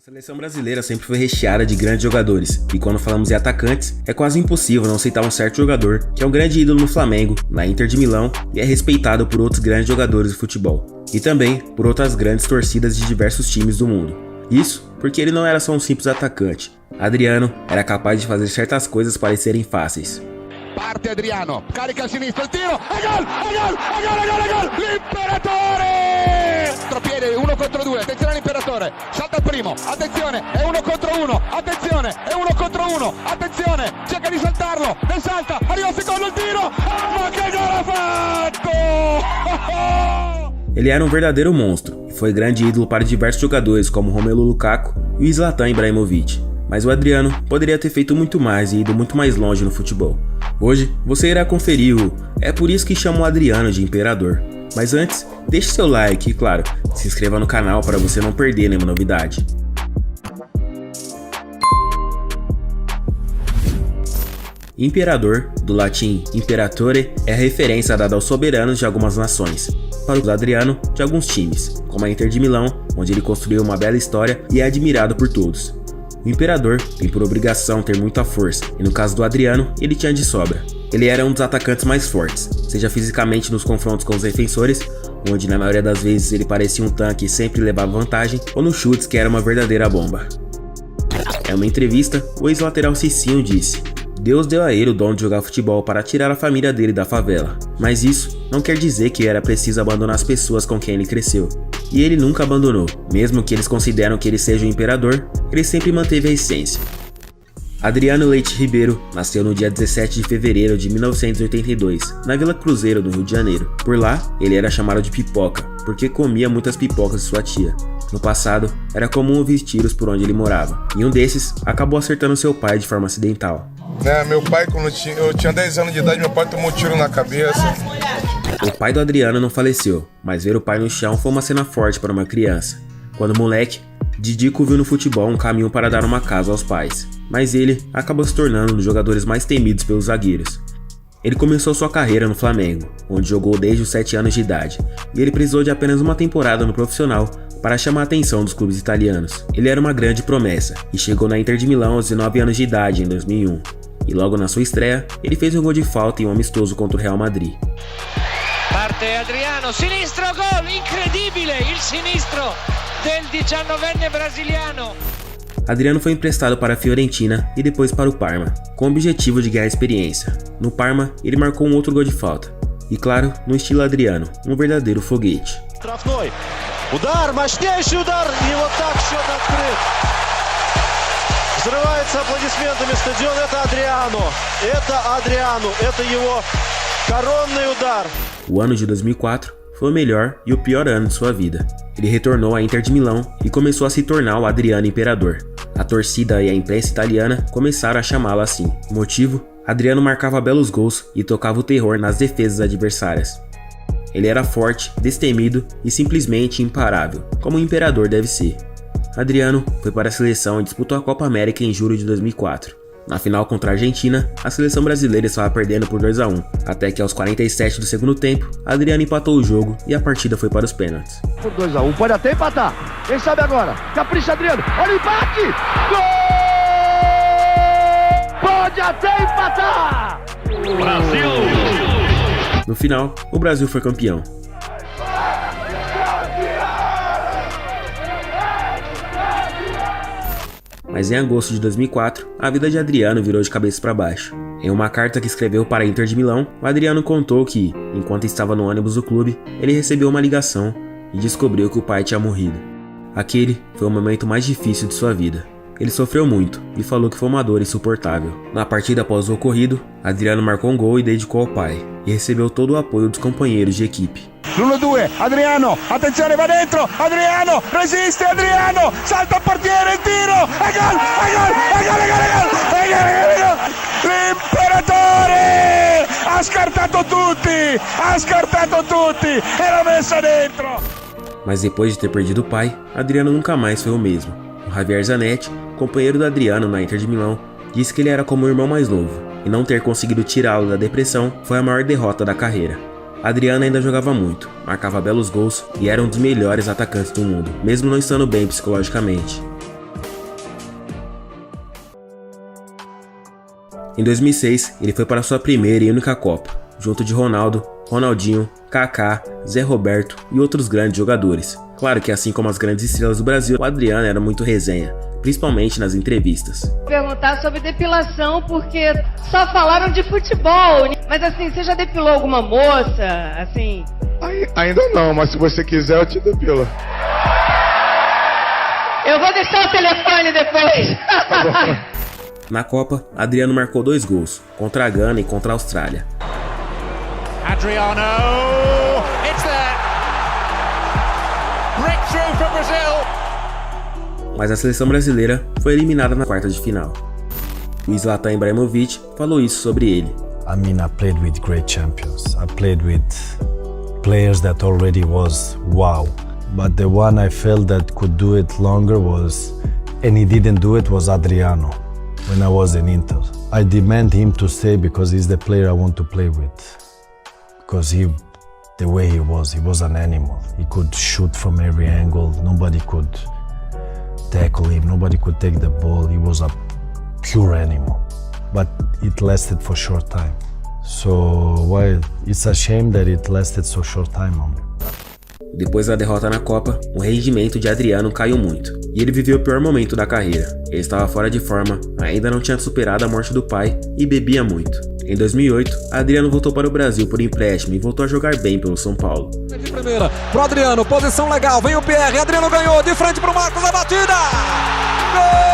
A seleção brasileira sempre foi recheada de grandes jogadores, e quando falamos em atacantes, é quase impossível não citar um certo jogador que é um grande ídolo no Flamengo, na Inter de Milão e é respeitado por outros grandes jogadores de futebol, e também por outras grandes torcidas de diversos times do mundo. Isso porque ele não era só um simples atacante. Adriano era capaz de fazer certas coisas parecerem fáceis. Parte Adriano, carica a sinistra, il tiro, è gol, è gol, è gol, è gol, è gol, l'imperatore! Contropiede, 1 contro 2, attenzione all'imperatore, salta il primo, attenzione, è 1 contro 1, attenzione, è 1 contro 1, attenzione, cerca di saltarlo, ne salta, arriva il secondo, il tiro, ma che gol ha fatto! Ele era um verdadeiro monstro e foi grande ídolo para diversos jogadores como Romelu Lukaku e o Zlatan Ibrahimovic. Mas o Adriano poderia ter feito muito mais e ido muito mais longe no futebol. Hoje você irá conferir o É por isso que chamam o Adriano de Imperador. Mas antes, deixe seu like e, claro, se inscreva no canal para você não perder nenhuma novidade. Imperador, do latim imperatore, é a referência dada aos soberanos de algumas nações, para o Adriano de alguns times, como a Inter de Milão, onde ele construiu uma bela história e é admirado por todos. O imperador tem por obrigação ter muita força, e no caso do Adriano, ele tinha de sobra. Ele era um dos atacantes mais fortes, seja fisicamente nos confrontos com os defensores, onde na maioria das vezes ele parecia um tanque e sempre levava vantagem, ou nos chutes que era uma verdadeira bomba. Em uma entrevista, o ex-lateral Cicinho disse: Deus deu a ele o dom de jogar futebol para tirar a família dele da favela, mas isso não quer dizer que era preciso abandonar as pessoas com quem ele cresceu. E ele nunca abandonou, mesmo que eles consideram que ele seja o imperador, ele sempre manteve a essência. Adriano Leite Ribeiro nasceu no dia 17 de fevereiro de 1982, na Vila Cruzeiro, no Rio de Janeiro. Por lá, ele era chamado de Pipoca, porque comia muitas pipocas de sua tia. No passado, era comum ouvir tiros por onde ele morava, e um desses acabou acertando seu pai de forma acidental. Meu pai, quando eu tinha 10 anos de idade, meu pai tomou um tiro na cabeça. O pai do Adriano não faleceu, mas ver o pai no chão foi uma cena forte para uma criança. Quando moleque, Didico viu no futebol um caminho para dar uma casa aos pais, mas ele acabou se tornando um dos jogadores mais temidos pelos zagueiros. Ele começou sua carreira no Flamengo, onde jogou desde os 7 anos de idade, e ele precisou de apenas uma temporada no profissional para chamar a atenção dos clubes italianos. Ele era uma grande promessa, e chegou na Inter de Milão aos 19 anos de idade em 2001. E logo na sua estreia, ele fez um gol de falta em um amistoso contra o Real Madrid. Parte Adriano, sinistro, gol, incredibile, il sinistro del 19enne brasiliano. Adriano foi emprestado para a Fiorentina e depois para o Parma, com o objetivo de ganhar experiência. No Parma, ele marcou um outro gol de falta. E claro, no estilo Adriano, um verdadeiro foguete. Штрафной. Удар, мощнейший удар, и вот так счет открыт. Взрывается аплодисментами стадион. Это Адриано, это его коронный удар. O ano de 2004 foi o melhor e o pior ano de sua vida. Ele retornou à Inter de Milão e começou a se tornar o Adriano Imperador. A torcida e a imprensa italiana começaram a chamá-lo assim. O motivo? Adriano marcava belos gols e tocava o terror nas defesas adversárias. Ele era forte, destemido e simplesmente imparável, como um imperador deve ser. Adriano foi para a seleção e disputou a Copa América em julho de 2004. Na final contra a Argentina, a seleção brasileira estava perdendo por 2-1, até que aos 47 do segundo tempo, Adriano empatou o jogo e a partida foi para os pênaltis. Por 2-1, pode até empatar, quem sabe agora, capricha Adriano, olha o empate! Gol! Pode até empatar! Brasil! No final, o Brasil foi campeão. Mas em agosto de 2004, a vida de Adriano virou de cabeça para baixo. Em uma carta que escreveu para a Inter de Milão, o Adriano contou que, enquanto estava no ônibus do clube, ele recebeu uma ligação e descobriu que o pai tinha morrido. Aquele foi o momento mais difícil de sua vida. Ele sofreu muito e falou que foi uma dor insuportável. Na partida após o ocorrido, Adriano marcou um gol e dedicou ao pai, e recebeu todo o apoio dos companheiros de equipe. 1-2, Adriano, attenzione, va dentro, Adriano, resiste Adriano, salta il portiere, il tiro, è gol, è gol, è gol, è gol, è gol, è gol, è gol, l'imperatore, ha scartato tutti, e l'ha messa dentro. Mas depois de ter perdido o pai, Adriano nunca mais foi o mesmo. O Javier Zanetti, companheiro do Adriano na Inter de Milão, disse que ele era como o irmão mais novo, e não ter conseguido tirá-lo da depressão foi a maior derrota da carreira. Adriano ainda jogava muito, marcava belos gols e era um dos melhores atacantes do mundo, mesmo não estando bem psicologicamente. Em 2006, ele foi para sua primeira e única Copa, junto de Ronaldo, Ronaldinho, Kaká, Zé Roberto e outros grandes jogadores. Claro que assim como as grandes estrelas do Brasil, o Adriano era muito resenha, principalmente nas entrevistas. Vou perguntar sobre depilação porque só falaram de futebol, mas assim, você já depilou alguma moça, assim? Ainda não, mas se você quiser eu te depilo. Eu vou deixar o telefone depois. Na Copa, Adriano marcou 2 gols, contra a Gana e contra a Austrália. Adriano, it's there. Breakthrough for Brazil. Mas a seleção brasileira foi eliminada na quarta de final. O Zlatan Ibrahimovic falou isso sobre ele. I mean, I played with great champions. I played with players that already was wow. But the one I felt that could do it longer was, and he didn't do it, was Adriano when I was in Inter. I demand him to stay because he's the player I want to play with. Because the way he was an animal. He could shoot from every angle. Nobody could tackle him. Nobody could take the ball. He was a pure animal. But it lasted for a short time. So while it's a shame that it lasted so short time only. Depois da derrota na Copa, o rendimento de Adriano caiu muito, e ele viveu o pior momento da carreira. Ele estava fora de forma, ainda não tinha superado a morte do pai e bebia muito. Em 2008, Adriano voltou para o Brasil por empréstimo e voltou a jogar bem pelo São Paulo. De primeira, pro Adriano, posição legal, vem o PR, Adriano ganhou, de frente pro Marcos, a batida! Gol!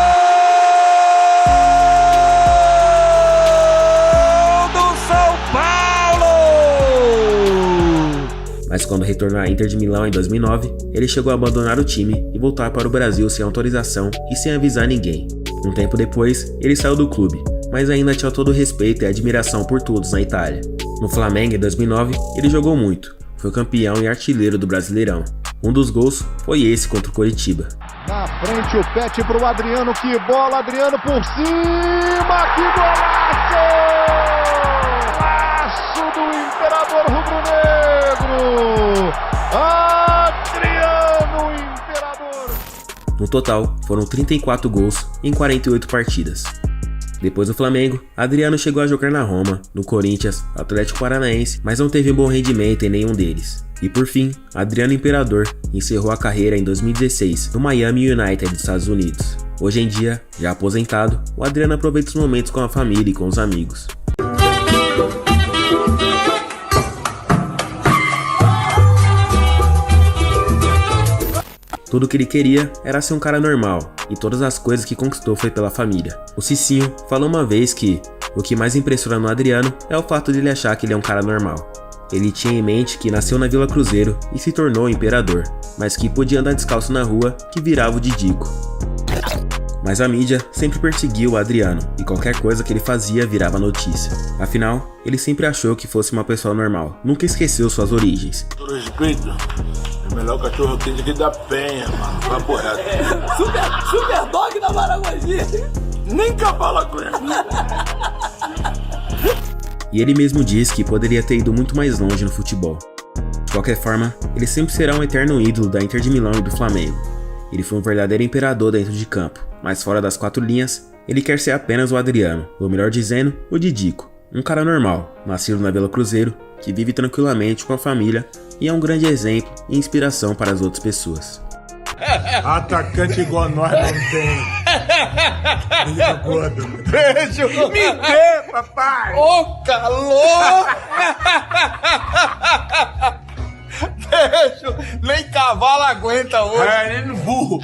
Mas quando retornou à Inter de Milão em 2009, ele chegou a abandonar o time e voltar para o Brasil sem autorização e sem avisar ninguém. Um tempo depois, ele saiu do clube, mas ainda tinha todo o respeito e admiração por todos na Itália. No Flamengo em 2009, ele jogou muito, foi campeão e artilheiro do Brasileirão. Um dos gols foi esse contra o Coritiba. Na frente o pet pro Adriano, que bola, Adriano por cima, que golaço! Golaço do Imperador Rubro-Negro! Adriano Imperador! No total, foram 34 gols em 48 partidas. Depois do Flamengo, Adriano chegou a jogar na Roma, no Corinthians, Atlético Paranaense, mas não teve um bom rendimento em nenhum deles. E por fim, Adriano Imperador encerrou a carreira em 2016 no Miami United dos Estados Unidos. Hoje em dia, já aposentado, o Adriano aproveita os momentos com a família e com os amigos. Tudo o que ele queria era ser um cara normal, e todas as coisas que conquistou foi pela família. O Cicinho falou uma vez que o que mais impressiona no Adriano é o fato de ele achar que ele é um cara normal. Ele tinha em mente que nasceu na Vila Cruzeiro e se tornou o imperador, mas que podia andar descalço na rua que virava o Didico. Mas a mídia sempre perseguiu o Adriano, e qualquer coisa que ele fazia virava notícia. Afinal, ele sempre achou que fosse uma pessoa normal, nunca esqueceu suas origens. Todo respeito, é o melhor cachorro quente aqui da Penha, mano, papo reto. Super dog da Maragogi. Nem cavalo aguenta. E ele mesmo diz que poderia ter ido muito mais longe no futebol. De qualquer forma, ele sempre será um eterno ídolo da Inter de Milão e do Flamengo. Ele foi um verdadeiro imperador dentro de campo, mas fora das 4 linhas, ele quer ser apenas o Adriano, ou melhor dizendo, o Didico. Um cara normal, nascido na Vila Cruzeiro, que vive tranquilamente com a família e é um grande exemplo e inspiração para as outras pessoas. Atacante igual nós não tem. Beijo. Me dê, papai. Ô, calor! Beijo. Nem cavalo aguenta hoje. É, nem burro.